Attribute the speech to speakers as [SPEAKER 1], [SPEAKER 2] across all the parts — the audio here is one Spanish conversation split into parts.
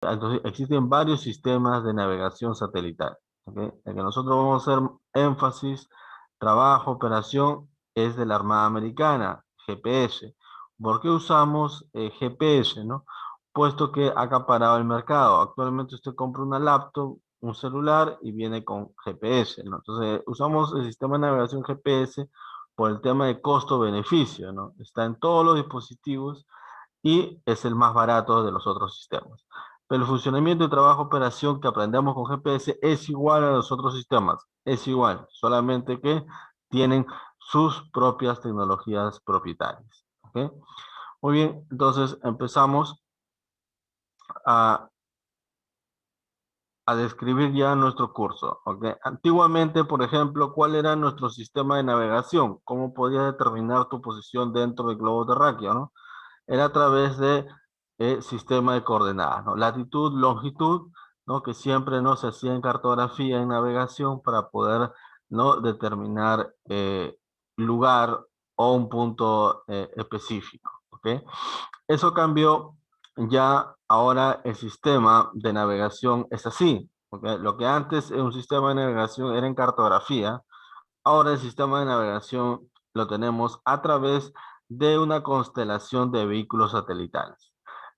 [SPEAKER 1] Entonces, existen varios sistemas de navegación satelital. ¿Ok? El que nosotros vamos a hacer énfasis, trabajo, operación, es de la Armada Americana, GPS. ¿Por qué usamos GPS, no? Puesto que ha acaparado el mercado. Actualmente usted compra una laptop, un celular y viene con GPS, ¿no? Entonces, usamos el sistema de navegación GPS por el tema de costo-beneficio, ¿no? Está en todos los dispositivos y es el más barato de los otros sistemas. Pero el funcionamiento de trabajo operación que aprendemos con GPS es igual a los otros sistemas, es igual, solamente que tienen sus propias tecnologías propietarias. ¿Ok? Muy bien, entonces empezamos a, a describir ya nuestro curso. ¿Ok? Antiguamente, por ejemplo, ¿cuál era nuestro sistema de navegación? ¿Cómo podías determinar tu posición dentro del globo terráqueo, ¿no? Era a través de sistema de coordenadas, ¿no? Latitud, longitud, ¿no? Que siempre no se hacía en cartografía, en navegación, para poder, ¿no? Determinar lugar o un punto específico, ¿ok? Eso cambió, ya ahora el sistema de navegación es así, ¿ok? Lo que antes en un sistema de navegación era en cartografía, ahora el sistema de navegación lo tenemos a través de una constelación de vehículos satelitales.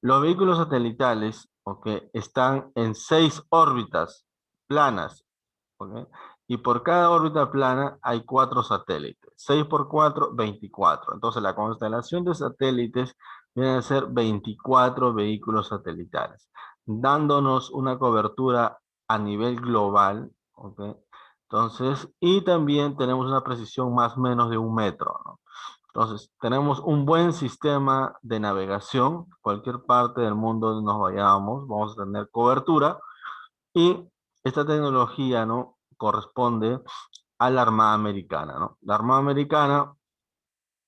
[SPEAKER 1] Los vehículos satelitales, ¿ok? Están en 6 órbitas planas, ¿ok? Y por cada órbita plana hay 4 satélites. 6 por 4, 24. Entonces la constelación de satélites viene a ser 24 vehículos satelitales, dándonos una cobertura a nivel global, ¿ok? Entonces, y también tenemos una precisión más o menos de 1 metro, ¿no? Entonces, tenemos un buen sistema de navegación. Cualquier parte del mundo donde nos vayamos, vamos a tener cobertura. Y esta tecnología, ¿no? Corresponde a la Armada Americana, ¿no? La Armada Americana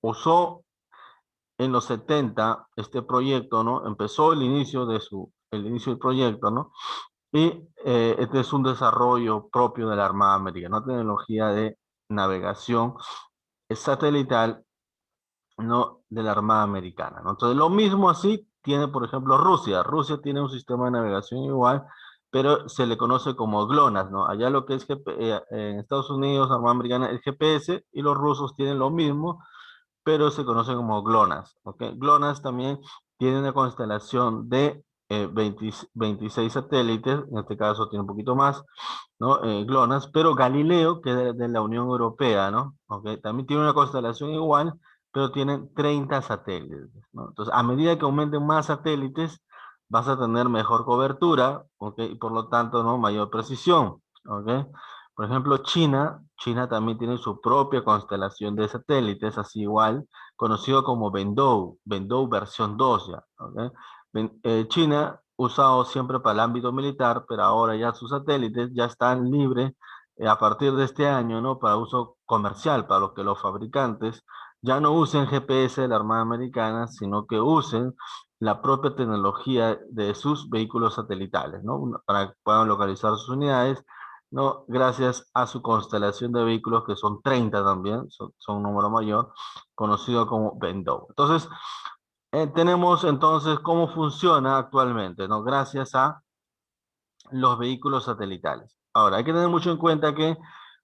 [SPEAKER 1] usó en los 70 este proyecto, ¿no? Empezó el inicio del proyecto, ¿no? Y este es un desarrollo propio de la Armada Americana, una tecnología de navegación satelital, ¿no? De la Armada Americana, ¿no? Entonces, lo mismo así tiene, por ejemplo, Rusia. Rusia tiene un sistema de navegación igual, pero se le conoce como GLONASS, ¿no? Allá lo que es en Estados Unidos, Armada Americana, es GPS, y los rusos tienen lo mismo, pero se conoce como GLONASS, ¿ok? GLONASS también tiene una constelación de 26 satélites, en este caso tiene un poquito más, ¿no? GLONASS, pero Galileo, que es de la Unión Europea, ¿no? ¿Ok? También tiene una constelación igual, pero tienen 30 satélites, ¿no? Entonces, a medida que aumenten más satélites, vas a tener mejor cobertura, ¿ok? Y por lo tanto, ¿no? Mayor precisión, ¿ok? Por ejemplo, China también tiene su propia constelación de satélites, así igual, conocido como Bendou versión 2 ya, ¿ok? China, usado siempre para el ámbito militar, pero ahora ya sus satélites ya están libres a partir de este año, ¿no? Para uso comercial, para los que los fabricantes ya no usen GPS de la Armada Americana, sino que usen la propia tecnología de sus vehículos satelitales, ¿no? Para que puedan localizar sus unidades, ¿no? Gracias a su constelación de vehículos, que son 30 también, son un número mayor, conocido como Bendou. Entonces, tenemos entonces cómo funciona actualmente, ¿no? Gracias a los vehículos satelitales. Ahora, hay que tener mucho en cuenta que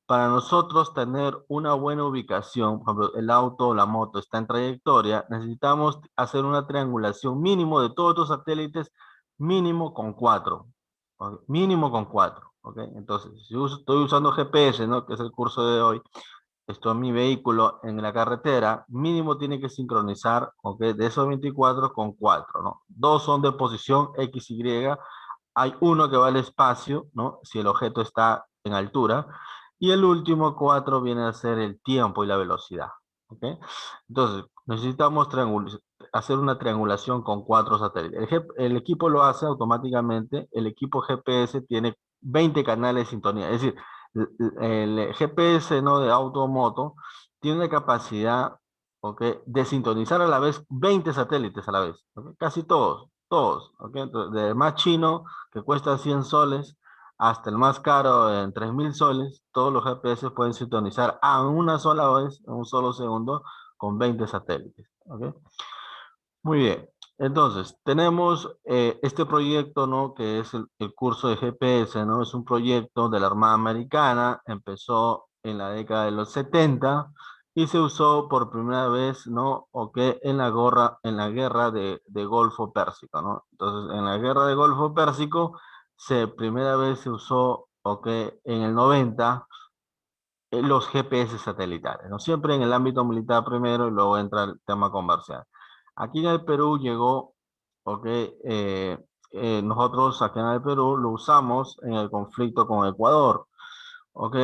[SPEAKER 1] para nosotros tener una buena ubicación, por ejemplo, el auto o la moto está en trayectoria, necesitamos hacer una triangulación mínimo de todos los satélites, mínimo con 4. ¿Ok? Mínimo con 4. ¿Ok? Entonces, si estoy usando GPS, ¿no? Que es el curso de hoy, estoy en mi vehículo en la carretera, mínimo tiene que sincronizar, ¿ok? De esos 24 con 4, ¿no? Dos son de posición X, Y, hay uno que va al espacio, ¿no? Si el objeto está en altura, y el último 4 viene a ser el tiempo y la velocidad, ¿ok? Entonces, necesitamos hacer una triangulación con 4 satélites. El equipo lo hace automáticamente, el equipo GPS tiene 20 canales de sintonía, es decir, el GPS, ¿no? De auto o moto tiene una capacidad, ¿ok? De sintonizar a la vez 20 satélites a la vez, ¿ok? Casi todos, ¿ok? Entonces, de más chino, que cuesta 100 soles, hasta el más caro en 3.000 soles, todos los GPS pueden sintonizar a una sola vez, en un solo segundo, con 20 satélites, ¿ok? Muy bien. Entonces, tenemos este proyecto, ¿no? Que es el curso de GPS, ¿no? Es un proyecto de la Armada Americana, empezó en la década de los 70 y se usó por primera vez, ¿no? O que en la guerra de Golfo Pérsico, ¿no? Entonces, en la guerra de Golfo Pérsico, primera vez se usó, o que en el 90 los GPS satelitales, ¿no? Siempre en el ámbito militar primero y luego entra el tema comercial. Aquí en el Perú llegó, ok, nosotros aquí en el Perú lo usamos en el conflicto con Ecuador, ok.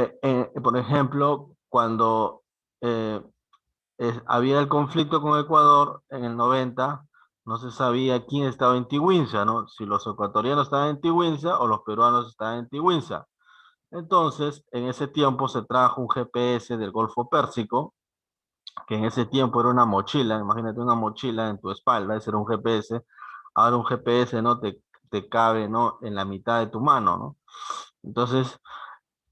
[SPEAKER 1] Por ejemplo, cuando eh, había el conflicto con Ecuador en el 90, no se sabía quién estaba en Tiwinza, ¿no? Si los ecuatorianos estaban en Tiwinza o los peruanos estaban en Tiwinza. Entonces, en ese tiempo se trajo un GPS del Golfo Pérsico, que en ese tiempo era una mochila, imagínate una mochila en tu espalda, ese era un GPS. Ahora un GPS no te cabe, ¿no? En la mitad de tu mano, ¿no? Entonces,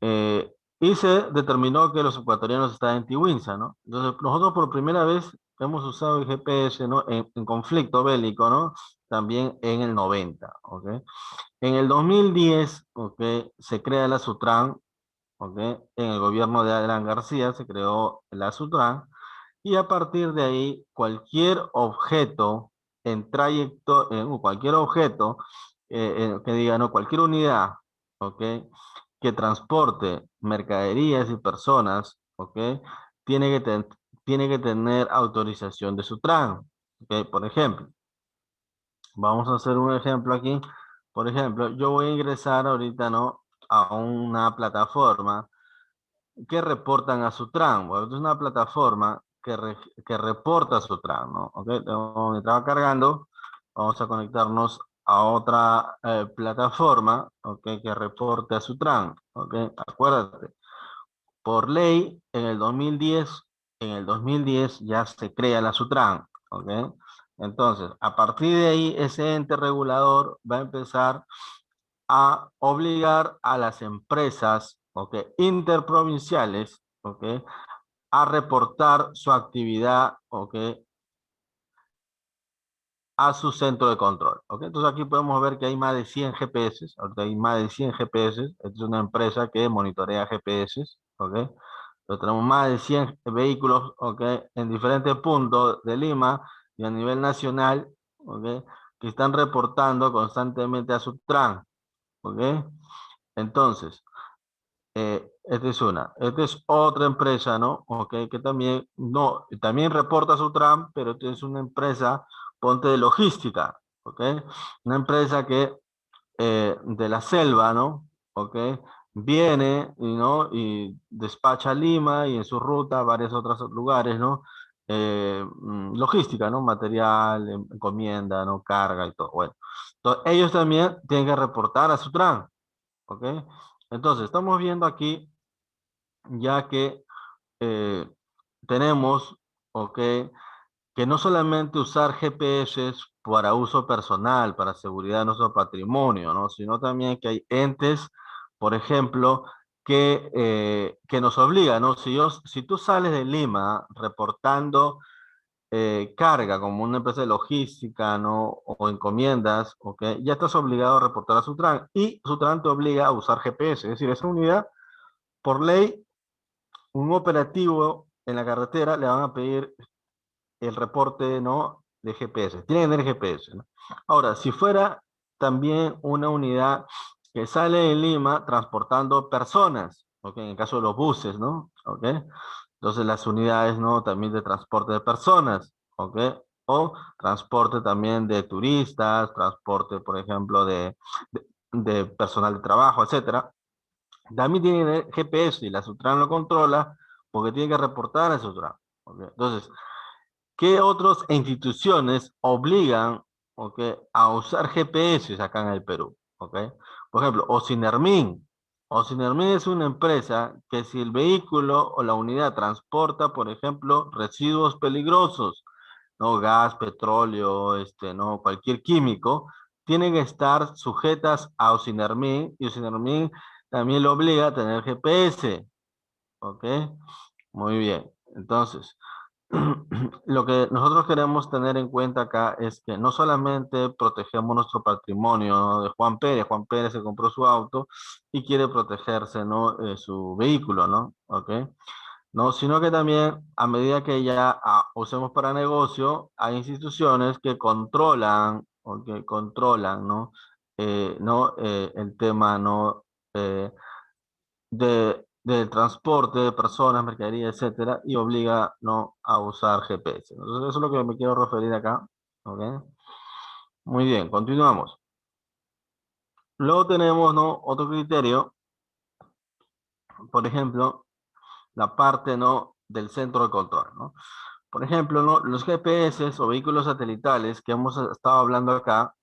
[SPEAKER 1] y se determinó que los ecuatorianos estaban en Tiwinza, ¿no? Entonces, nosotros por primera vez hemos usado el GPS, ¿no? En conflicto bélico, ¿no? También en el 90, ¿ok? En el 2010, ¿ok? Se crea la SUTRAN, ¿ok? En el gobierno de Alan García se creó la SUTRAN y a partir de ahí cualquier objeto en trayecto, cualquier objeto que diga, no, cualquier unidad, ¿ok? Que transporte mercaderías y personas, ¿ok? Tiene que, tiene que tener autorización de SUTRAN, ¿ok? Por ejemplo, vamos a hacer un ejemplo aquí. Por ejemplo, yo voy a ingresar ahorita, ¿no? A una plataforma que reportan a Sutran. Bueno, es una plataforma que reporta a Sutran, ¿no? Ok, me estaba cargando. Vamos a conectarnos a otra plataforma, ok, que reporte a Sutran. Ok, acuérdate. Por ley, en el 2010 ya se crea la Sutran, ok. Entonces, a partir de ahí, ese ente regulador va a empezar a obligar a las empresas, ¿ok? Interprovinciales, ¿ok? A reportar su actividad, ¿ok? A su centro de control, ¿ok? Entonces aquí podemos ver que hay más de 100 GPS, ahorita hay más de 100 GPS, esta es una empresa que monitorea GPS, ¿ok? Entonces tenemos más de 100 vehículos, ¿ok? En diferentes puntos de Lima y a nivel nacional, ¿ok? Que están reportando constantemente a su TRAN, ¿ok? Entonces, esta es una. Esta es otra empresa, ¿no? Ok, que también, no, también reporta su TRAM, pero esta es una empresa, ponte de logística, ¿ok? Una empresa que de la selva, ¿no? ¿Ok? Viene y, ¿no? Y despacha a Lima y en su ruta a varios otros lugares, ¿no? Logística, ¿no? Material, encomienda, ¿no? Carga y todo. Bueno, entonces, ellos también tienen que reportar a su TRAN, ¿ok? Entonces, estamos viendo aquí ya que eh, tenemos, ¿ok? Que no solamente usar GPS para uso personal, para seguridad de nuestro patrimonio, ¿no? Sino también que hay entes, por ejemplo, que nos obligan, ¿no? Si tú sales de Lima reportando carga como una empresa de logística, ¿no? O encomiendas, ¿ok? Ya estás obligado a reportar a Sutran y Sutran te obliga a usar GPS, es decir, esa unidad, por ley, un operativo en la carretera le van a pedir el reporte, ¿no? De GPS. Tiene que tener GPS, ¿no? Ahora, si fuera también una unidad que sale de Lima transportando personas, ¿ok? En el caso de los buses, ¿no? ¿Ok? Entonces las unidades, ¿no? También de transporte de personas, ¿ok? O transporte también de turistas, transporte, por ejemplo, de personal de trabajo, etcétera. También tiene GPS y la Sutran lo controla porque tiene que reportar a Sutran. ¿Ok? Entonces, ¿qué otras instituciones obligan, ok, a usar GPS acá en el Perú? ¿Ok? Por ejemplo, Ocinermin. Ocinermin es una empresa que si el vehículo o la unidad transporta, por ejemplo, residuos peligrosos, ¿no? Gas, petróleo, ¿no? Cualquier químico, tienen que estar sujetas a Ocinermin y Ocinermin también lo obliga a tener GPS. ¿Ok? Muy bien. Entonces, lo que nosotros queremos tener en cuenta acá es que no solamente protegemos nuestro patrimonio, ¿no? De Juan Pérez se compró su auto y quiere protegerse, ¿no? Su vehículo, ¿no? ¿Ok? No, sino que también a medida que ya usemos para negocio, hay instituciones que controlan o que controlan, ¿no? El tema, ¿no? Eh, del transporte de personas, mercadería, etcétera, y obliga, ¿no? A usar GPS. Entonces, eso es lo que me quiero referir acá, ¿ok? Muy bien, continuamos. Luego tenemos, ¿no? Otro criterio, por ejemplo, la parte, ¿no? Del centro de control, ¿no? Por ejemplo, ¿no? Los GPS o vehículos satelitales que hemos estado hablando acá,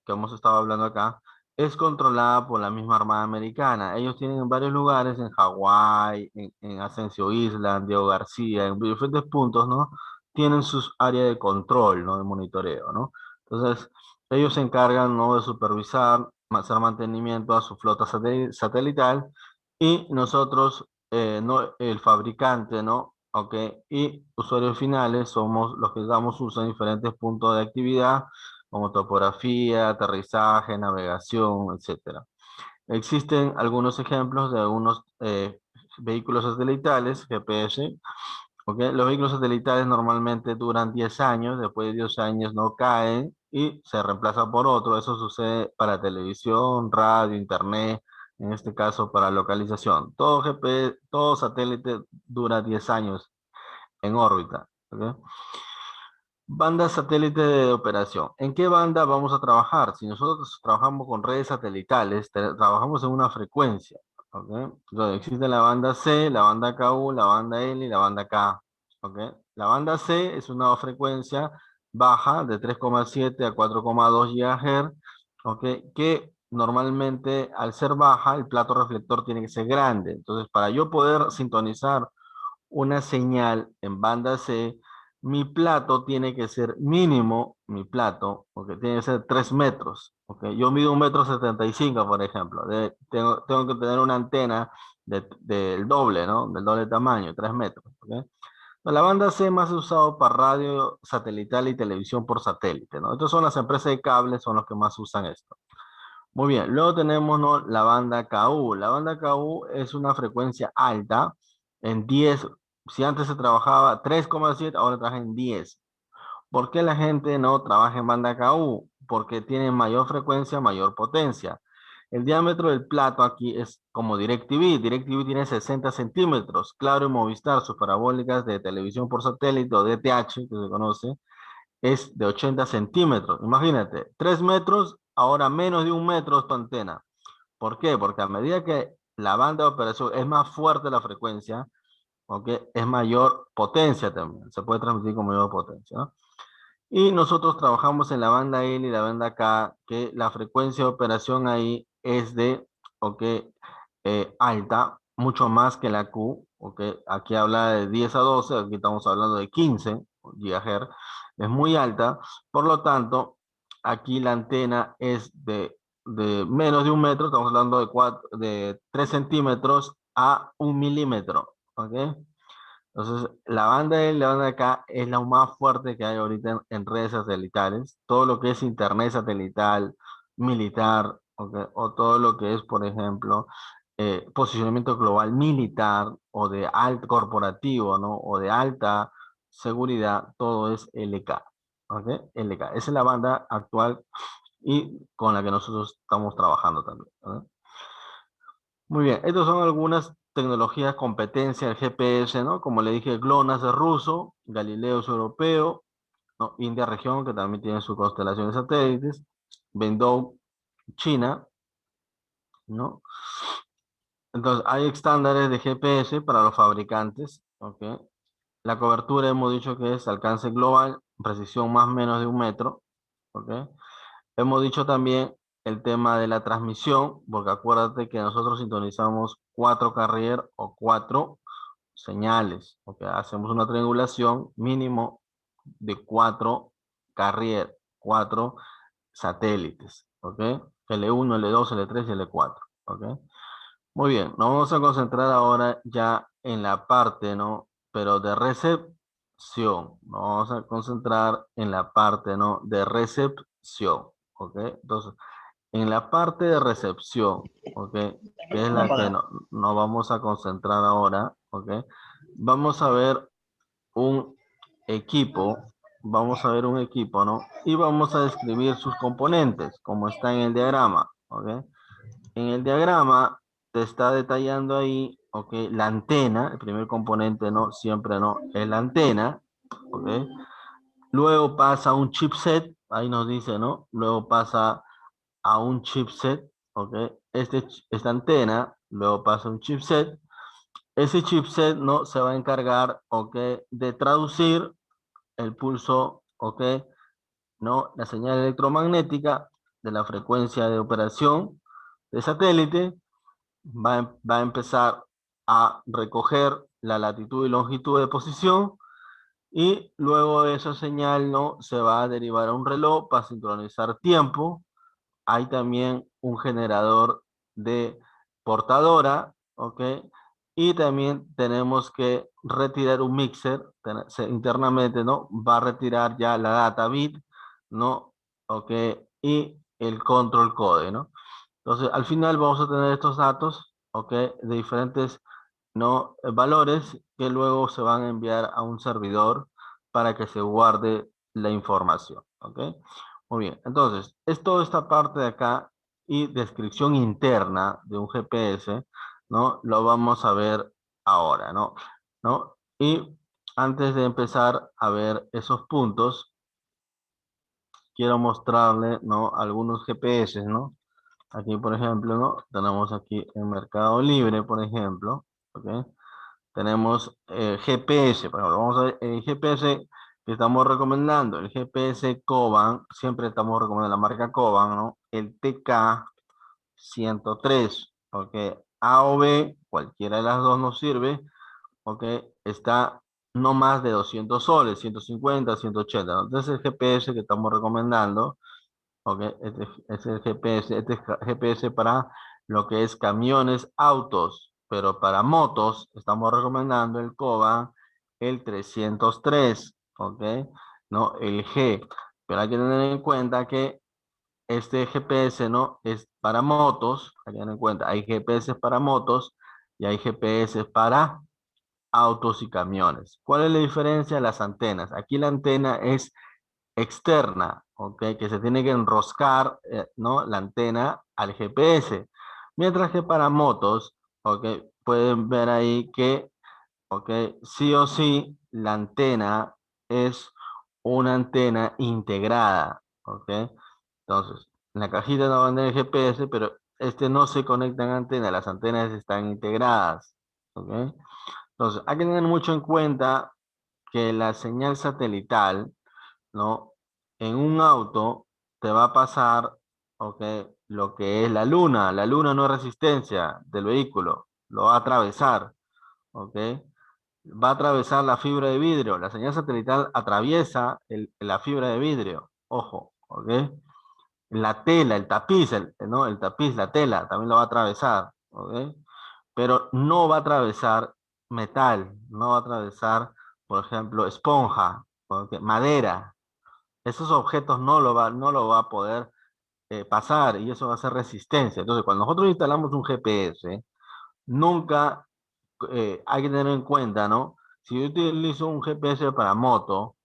[SPEAKER 1] es controlada por la misma Armada Americana. Ellos tienen varios lugares en Hawái, en Ascencio Island, Diego García, en diferentes puntos, ¿no? Tienen sus áreas de control, ¿no? De monitoreo, ¿no? Entonces, ellos se encargan, ¿no? De supervisar, hacer mantenimiento a su flota satelital y nosotros, no, el fabricante, ¿no? Ok, y usuarios finales somos los que damos uso en diferentes puntos de actividad, como topografía, aterrizaje, navegación, etcétera. Existen algunos ejemplos de algunos vehículos satelitales, GPS. Ok, los vehículos satelitales normalmente duran 10 años, después de 10 años no caen y se reemplazan por otro. Eso sucede para televisión, radio, internet, en este caso para localización. Todo GPS, todo satélite dura 10 años en órbita. ¿Ok? Banda satélite de operación. ¿En qué banda vamos a trabajar? Si nosotros trabajamos con redes satelitales, trabajamos en una frecuencia. ¿Ok? Entonces, existe la banda C, la banda KU, la banda L y la banda K. ¿Ok? La banda C es una frecuencia baja de 3,7 a 4,2 GHz, ¿ok? Que normalmente al ser baja, el plato reflector tiene que ser grande. Entonces, para yo poder sintonizar una señal en banda C, mi plato tiene que ser mínimo, mi plato, porque tiene que ser 3 metros. ¿Ok? Yo mido 1,75 m, por ejemplo. Tengo que tener una antena del doble, ¿no? Del doble tamaño, 3 metros. ¿Ok? La banda C más usado para radio satelital y televisión por satélite, ¿no? Estas son las empresas de cables, son los que más usan esto. Muy bien, luego tenemos, ¿no? La banda KU. La banda KU es una frecuencia alta en 10. Si antes se trabajaba 3,7, ahora trabaja en 10. ¿Por qué la gente no trabaja en banda KU? Porque tiene mayor frecuencia, mayor potencia. El diámetro del plato aquí es como DirecTV. DirecTV tiene 60 centímetros. Claro y Movistar, sus parabólicas de televisión por satélite o DTH, que se conoce, es de 80 centímetros. Imagínate, 3 metros, ahora menos de 1 metro es tu antena. ¿Por qué? Porque a medida que la banda de operación es más fuerte la frecuencia, ¿ok? Es mayor potencia también. Se puede transmitir con mayor potencia, ¿no? Y nosotros trabajamos en la banda L y la banda K, que la frecuencia de operación ahí es de, ¿ok? Alta, mucho más que la Q, ¿ok? Aquí habla de 10 a 12, aquí estamos hablando de 15 GHz, es muy alta, por lo tanto, aquí la antena es de menos de 1 metro, estamos hablando de 3 centímetros a 1 milímetro, ¿ok? Entonces, la banda de la banda de acá es la más fuerte que hay ahorita en redes satelitales. Todo lo que es internet satelital, militar, ¿ok? O todo lo que es, por ejemplo, posicionamiento global militar o de alto corporativo, ¿no? O de alta seguridad, todo es LK. ¿Ok? LK. Esa es la banda actual y con la que nosotros estamos trabajando también. ¿Ok? Muy bien, estas son algunas tecnologías, competencia del GPS, ¿no? Como le dije, GLONASS es ruso, Galileo es europeo, ¿no? India región, que también tiene su constelación de satélites, Bendou, China, ¿no? Entonces, hay estándares de GPS para los fabricantes, ¿ok? La cobertura hemos dicho que es alcance global, precisión más o menos de 1 metro, ¿ok? Hemos dicho también el tema de la transmisión, porque acuérdate que nosotros sintonizamos 4 carrier o 4 señales, ¿ok? Hacemos una triangulación mínimo de 4 carrier, 4 satélites, ¿ok? L1, L2, L3 y L4, ¿ok? Muy bien, nos vamos a concentrar ahora ya en la parte, ¿no? Pero de recepción Nos vamos a concentrar en la parte, ¿no? De recepción, ¿ok? Entonces, en la parte de recepción, ¿ok? Que es
[SPEAKER 2] No
[SPEAKER 1] la que
[SPEAKER 2] pagar.
[SPEAKER 1] nos vamos a concentrar ahora, ¿ok? Vamos a ver un equipo, vamos a ver un equipo, ¿no? Y vamos a describir sus componentes, como está en el diagrama, ¿ok? En el diagrama te está detallando ahí, ¿ok? La antena, el primer componente, ¿no? Siempre, ¿no? Es la antena, ¿ok? Luego pasa a un chipset, ahí nos dice, ¿no? Luego pasa a un chipset, ¿ok? Esta antena, luego pasa a un chipset. Ese chipset, ¿no? Se va a encargar, ¿ok? De traducir el pulso, ¿ok? ¿No? La señal electromagnética de la frecuencia de operación de satélite va a empezar a recoger la latitud y longitud de posición y luego de esa señal, ¿no? Se va a derivar a un reloj para sincronizar tiempo. Hay también un generador de portadora, ¿ok? Y también tenemos que retirar un mixer internamente, ¿no? Va a retirar ya la data bit, ¿no? ¿Ok? Y el control code, ¿no? Entonces, al final vamos a tener estos datos, ¿ok? De diferentes, ¿no? Valores que luego se van a enviar a un servidor para que se guarde la información, ¿ok? Muy bien, entonces, es toda esta parte de acá y descripción interna de un GPS, ¿no? Lo vamos a ver ahora, ¿no? ¿No? Y antes de empezar a ver esos puntos, quiero mostrarle, ¿no? Algunos GPS, ¿no? Aquí, por ejemplo, ¿no? Tenemos aquí en Mercado Libre, por ejemplo, ¿ok? Tenemos GPS, por ejemplo, vamos a ver el GPS que estamos recomendando, el GPS Coban, siempre estamos recomendando la marca Coban, ¿no? El TK 103, ¿ok? A o B, cualquiera de las dos nos sirve, ¿ok? Está no más de 200 soles, 150, 180, ¿no? Entonces el GPS que estamos recomendando. Ok, este es el GPS, este es GPS para lo que es camiones, autos, pero para motos estamos recomendando el COBA, el 303, ok, no, el G, pero hay que tener en cuenta que este GPS no es para motos, hay que tener en cuenta, hay GPS para motos y hay GPS para autos y camiones. ¿Cuál es la diferencia de las antenas? Aquí la antena es externa, ¿ok? Que se tiene que enroscar, ¿no? La antena al GPS. Mientras que para motos, ¿ok? Pueden ver ahí que, ¿ok? Sí o sí, la antena es una antena integrada, ¿ok? Entonces, en la cajita no van el GPS, pero este no se conecta en antena, las antenas están integradas, ¿ok? Entonces, hay que tener mucho en cuenta que la señal satelital, ¿no? En un auto te va a pasar, ¿ok? Lo que es la luna. La luna no es resistencia del vehículo, lo va a atravesar, ¿ok? Va a atravesar la fibra de vidrio. La señal satelital atraviesa la fibra de vidrio, ojo, ¿ok? La tela, el tapiz, ¿no? El tapiz, la tela, también lo va a atravesar, ¿ok? Pero no va a atravesar metal, no va a atravesar, por ejemplo, esponja, ¿ok? Madera, esos objetos no lo va a poder pasar y eso va a ser resistencia. Entonces, cuando nosotros instalamos un GPS, nunca hay que tener en cuenta, ¿no? Si yo utilizo un GPS para moto,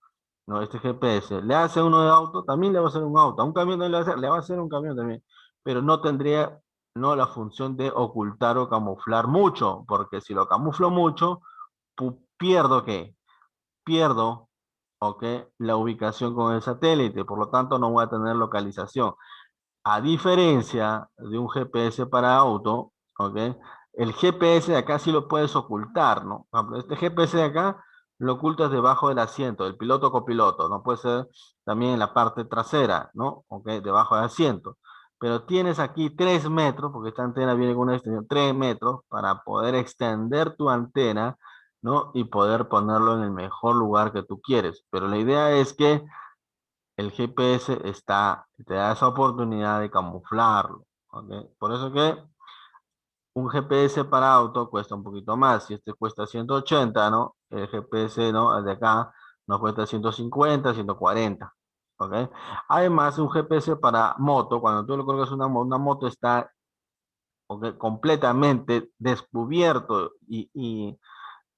[SPEAKER 1] ¿no? Este GPS, le hace uno de auto, también le va a hacer un auto. A un camión también le va a hacer un camión también. Pero no tendría, no la función de ocultar o camuflar mucho, porque si lo camuflo mucho, pierdo ¿qué? Pierdo, ¿ok? La ubicación con el satélite, por lo tanto no voy a tener localización. A diferencia de un GPS para auto, ¿ok? El GPS de acá sí lo puedes ocultar, ¿no? Por ejemplo, este GPS de acá lo ocultas debajo del asiento, del piloto o copiloto, ¿no? Puede ser también en la parte trasera, ¿no? ¿Ok? Debajo del asiento. Pero tienes aquí 3 metros, porque esta antena viene con una extensión 3 metros, para poder extender tu antena, ¿no? Y poder ponerlo en el mejor lugar que tú quieres. Pero la idea es que el GPS te da esa oportunidad de camuflarlo, ¿ok? Por eso que un GPS para auto cuesta un poquito más. Si este cuesta 180, ¿no? El GPS, ¿no? El de acá nos cuesta 150, 140. ¿Ok? Además, un GPS para moto, cuando tú le colocas una moto está, ¿ok?, completamente descubierto y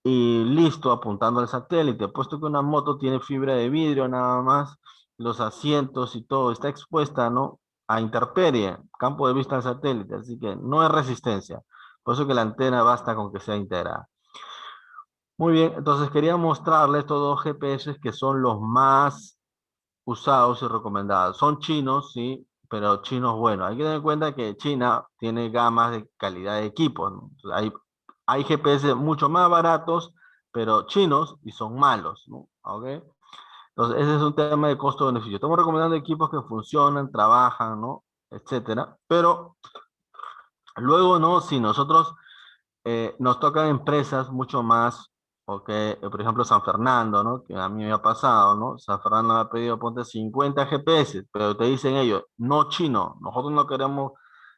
[SPEAKER 1] listo apuntando al satélite, puesto que una moto tiene fibra de vidrio nada más, los asientos y todo está expuesta, ¿no?, a intemperie, campo de vista del satélite, así que no es resistencia. Por eso que la antena basta con que sea integrada. Muy bien, entonces quería mostrarles estos dos GPS que son los más usados y recomendados. Son chinos, sí, pero chinos buenos. Hay que tener en cuenta que China tiene gamas de calidad de equipos, ¿no? Entonces, hay GPS mucho más baratos, pero chinos y son malos, ¿no? ¿Ok? Entonces, ese es un tema de costo-beneficio. Estamos recomendando equipos que funcionan, trabajan, ¿no? Etcétera. Pero luego, ¿no? Si nosotros nos tocan empresas mucho más, porque, por ejemplo, San Fernando, ¿no? Que a mí me ha pasado, ¿no? San Fernando me ha pedido, ponte 50 GPS, pero te dicen ellos, no chino, nosotros no queremos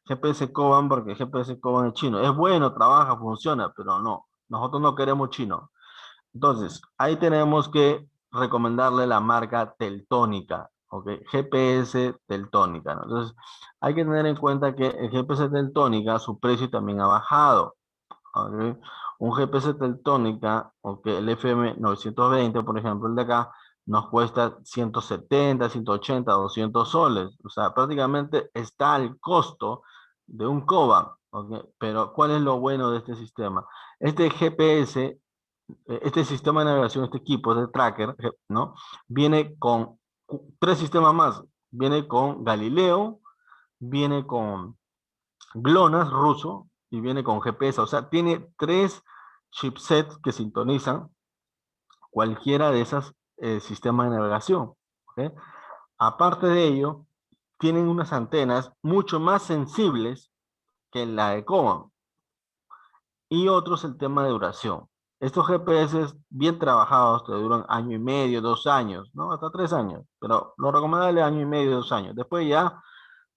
[SPEAKER 1] GPS Coban porque GPS Coban es chino. Es bueno, trabaja, funciona, pero no, nosotros no queremos chino. Entonces, ahí tenemos que recomendarle la marca Teltónica, ¿ok? GPS Teltónica, ¿no? Entonces, hay que tener en cuenta que el GPS Teltónica, su precio también ha bajado. ¿Ok? Un GPS Teltónica, o que el FM 920, por ejemplo, el de acá, nos cuesta 170, 180, 200 soles. O sea, prácticamente está al costo de un Coban. ¿Ok? Pero, ¿cuál es lo bueno de este sistema? Este GPS, este sistema de navegación, este equipo de tracker, ¿no? Viene con tres sistemas más. Viene con Galileo, viene con GLONASS ruso y viene con GPS. O sea, tiene tres chipsets que sintonizan cualquiera de esos sistemas de navegación. ¿Ok? Aparte de ello, tienen unas antenas mucho más sensibles que la de Common. Y otro es el tema de duración. Estos GPS bien trabajados te duran año y medio, 2 años, ¿no? Hasta 3 años. Pero lo recomendable es año y medio, 2 años. Después ya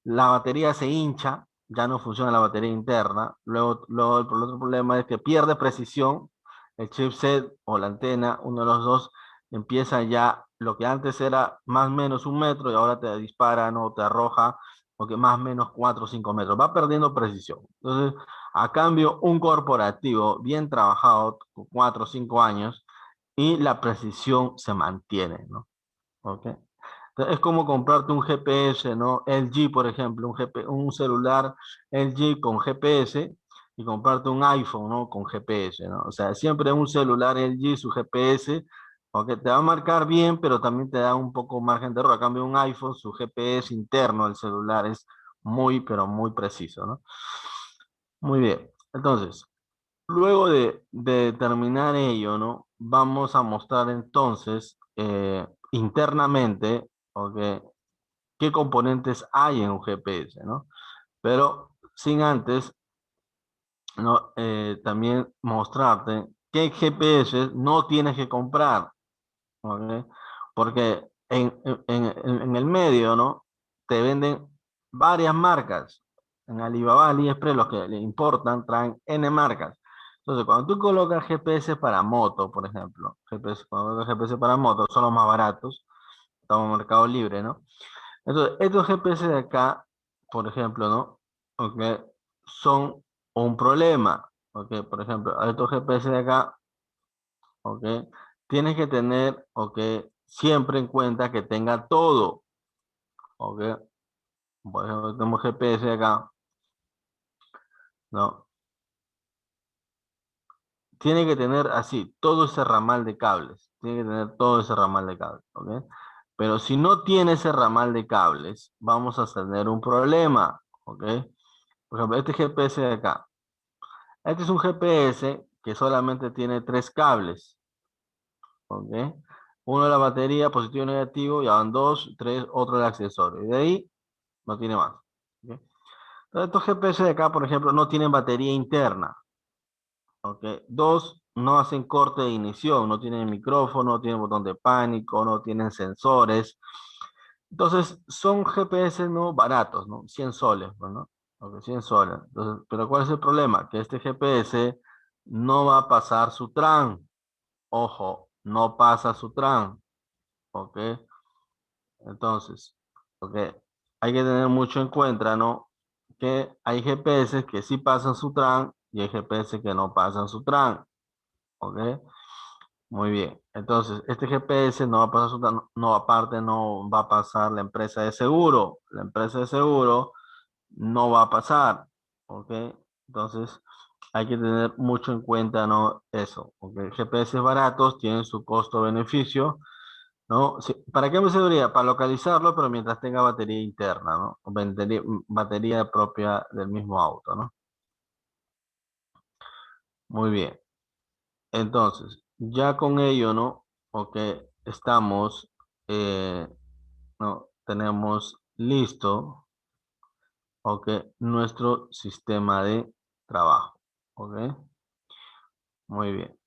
[SPEAKER 1] la batería se hincha, ya no funciona la batería interna. Luego el otro problema es que pierde precisión. El chipset o la antena, uno de los dos, empieza ya lo que antes era más o menos 1 metro y ahora te dispara, no te arroja, o que más o menos 4 o 5 metros. Va perdiendo precisión. Entonces, a cambio, un corporativo bien trabajado, 4 o 5 años, y la precisión se mantiene, ¿no? ¿Ok? Es como comprarte un GPS, ¿no? LG, por ejemplo, un celular LG con GPS y comprarte un iPhone, ¿no? Con GPS, ¿no? O sea, siempre un celular LG, su GPS, aunque te va a marcar bien, pero también te da un poco margen de error. A cambio, un iPhone, su GPS interno del celular es muy, pero muy preciso, ¿no? Muy bien. Entonces, luego de terminar ello, ¿no? Vamos a mostrar entonces internamente, ¿ok?, qué componentes hay en un GPS, ¿no? Pero sin antes, ¿no? También mostrarte qué GPS no tienes que comprar, ¿ok? Porque en el medio, ¿no? Te venden varias marcas. En Alibaba, AliExpress, los que le importan, traen N marcas. Entonces, cuando tú colocas GPS para moto, por ejemplo, cuando colocas GPS para moto, son los más baratos. Estamos en Mercado Libre, ¿no? Entonces, estos GPS de acá, por ejemplo, ¿no? Ok, son un problema. Ok, por ejemplo, estos GPS de acá, ok, tienes que tener, ok, siempre en cuenta que tenga todo. Ok, por ejemplo, tenemos GPS de acá, ¿no? Tiene que tener así, todo ese ramal de cables. Tiene que tener todo ese ramal de cables, ¿ok? Pero si no tiene ese ramal de cables, vamos a tener un problema, ¿ok? Por ejemplo, este GPS de acá. Este es un GPS que solamente tiene tres cables, ¿ok? Uno de la batería, positivo y negativo, ya van dos, tres, otro de accesorio. Y de ahí no tiene más. ¿Ok? Entonces, estos GPS de acá, por ejemplo, no tienen batería interna, ¿ok? Dos, no hacen corte de ignición, no tienen micrófono, no tienen botón de pánico, no tienen sensores. Entonces, son GPS no baratos, ¿no? 100 soles, pues, ¿no? Ok, 100 soles. Entonces, pero ¿cuál es el problema? Que este GPS no va a pasar su tran. Ojo, no pasa su tran. ¿ok? Entonces, ¿ok? Hay que tener mucho en cuenta, ¿no? Que hay GPS que sí pasan su tran y hay GPS que no pasan su tran, ¿ok? Muy bien. Entonces, este GPS no va a pasar su tran, no, aparte no va a pasar la empresa de seguro. La empresa de seguro no va a pasar, ¿ok? Entonces, hay que tener mucho en cuenta, ¿no? Eso, ¿ok? GPS baratos tienen su costo-beneficio, ¿no? Sí, ¿para qué me serviría? Para localizarlo, pero mientras tenga batería interna, ¿no? O batería propia del mismo auto, ¿no? Muy bien. Entonces, ya con ello, ¿no? Ok, estamos, ¿no? Tenemos listo, ok, nuestro sistema de trabajo, ¿ok? Muy bien.